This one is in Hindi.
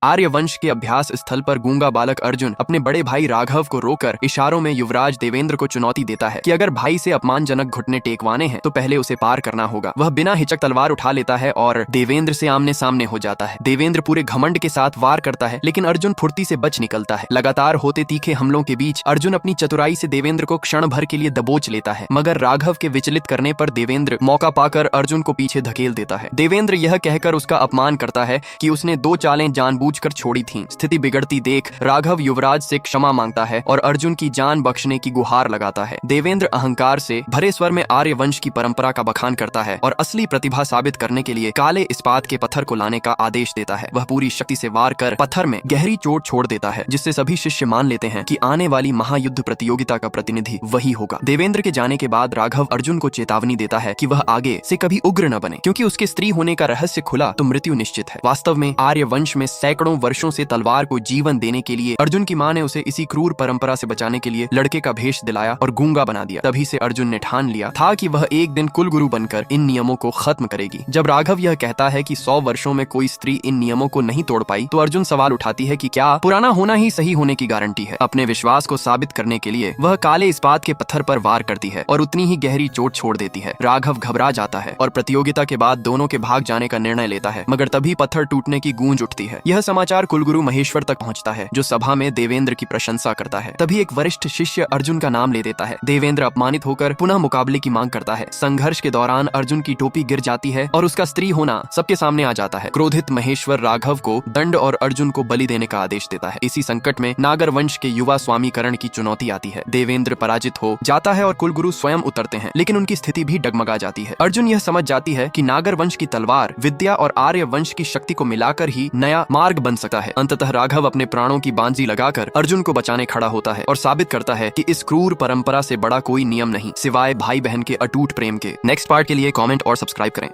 आर्यवंश के अभ्यास स्थल पर गूंगा बालक अर्जुन अपने बड़े भाई राघव को रोकर इशारों में युवराज देवेंद्र को चुनौती देता है कि अगर भाई से अपमानजनक घुटने टेकवाने हैं तो पहले उसे पार करना होगा। वह बिना हिचक तलवार उठा लेता है और देवेंद्र से आमने सामने हो जाता है। देवेंद्र पूरे घमंड के साथ वार करता है, लेकिन अर्जुन फुर्ती से बच निकलता है। लगातार होते तीखे हमलों के बीच अर्जुन अपनी चतुराई से देवेंद्र को क्षण भर के लिए दबोच लेता है, मगर राघव के विचलित करने पर देवेंद्र मौका पाकर अर्जुन को पीछे धकेल देता है। देवेंद्र यह कहकर उसका अपमान करता है कि उसने 2 चालें जानबूझकर छोड़ी थीं। स्थिति बिगड़ती देख राघव युवराज से क्षमा मांगता है और अर्जुन की जान बख्शने की गुहार लगाता है। देवेंद्र अहंकार से भरे स्वर में आर्यवंश की परंपरा का बखान करता है और असली प्रतिभा साबित करने के लिए काले इस्पात के पत्थर को लाने का आदेश देता है। वह पूरी शक्ति से वार कर पत्थर में गहरी चोट छोड़ देता है, जिससे सभी शिष्य मान लेते हैं कि आने वाली महायुद्ध प्रतियोगिता का प्रतिनिधि वही होगा। देवेंद्र के जाने के बाद राघव अर्जुन को चेतावनी देता है कि वह आगे से कभी उग्र न बने, क्योंकि उसके स्त्री होने का रहस्य खुला तो मृत्यु निश्चित है। वास्तव में आर्यवंश में सैकड़ों वर्षों से तलवार को जीवन देने के लिए अर्जुन की मां ने उसे इसी क्रूर परंपरा से बचाने के लिए लड़के का भेष दिलाया और गूंगा बना दिया। तभी से अर्जुन ने ठान लिया था कि वह एक दिन कुलगुरु बनकर इन नियमों को खत्म करेगी। जब राघव यह कहता है कि 100 वर्षों में कोई स्त्री इन नियमों को नहीं तोड़ पाई, तो अर्जुन सवाल उठाती है कि क्या पुराना होना ही सही होने की गारंटी है। अपने विश्वास को साबित करने के लिए वह काले इस्पात के पत्थर पर वार करती है और उतनी ही गहरी चोट छोड़ देती है। राघव घबरा जाता है और प्रतियोगिता के बाद दोनों के भाग जाने का निर्णय लेता है, मगर तभी पत्थर टूटने की गूंज उठती है। यह समाचार कुलगुरु महेश्वर तक पहुंचता है, जो सभा में देवेंद्र की प्रशंसा करता है। तभी एक वरिष्ठ शिष्य अर्जुन का नाम ले देता है। देवेंद्र अपमानित होकर पुनः मुकाबले की मांग करता है। संघर्ष के दौरान अर्जुन की टोपी गिर जाती है और उसका स्त्री होना सबके सामने आ जाता है। क्रोधित महेश्वर राघव को दंड और अर्जुन को बलि देने का आदेश देता है। इसी संकट में नागर वंश के युवा स्वामी करण की चुनौती आती है। देवेंद्र पराजित हो जाता है और कुलगुरु स्वयं उतरते हैं, लेकिन उनकी स्थिति भी डगमगा जाती है। अर्जुन यह समझ जाती है कि नागर वंश की तलवार विद्या और आर्य वंश की शक्ति को मिलाकर ही नया मार्ग बन सकता है। अंततः राघव अपने प्राणों की बांजी लगाकर अर्जुन को बचाने खड़ा होता है और साबित करता है कि इस क्रूर परंपरा से बड़ा कोई नियम नहीं सिवाय भाई बहन के अटूट प्रेम के। नेक्स्ट पार्ट के लिए कमेंट और सब्सक्राइब करें।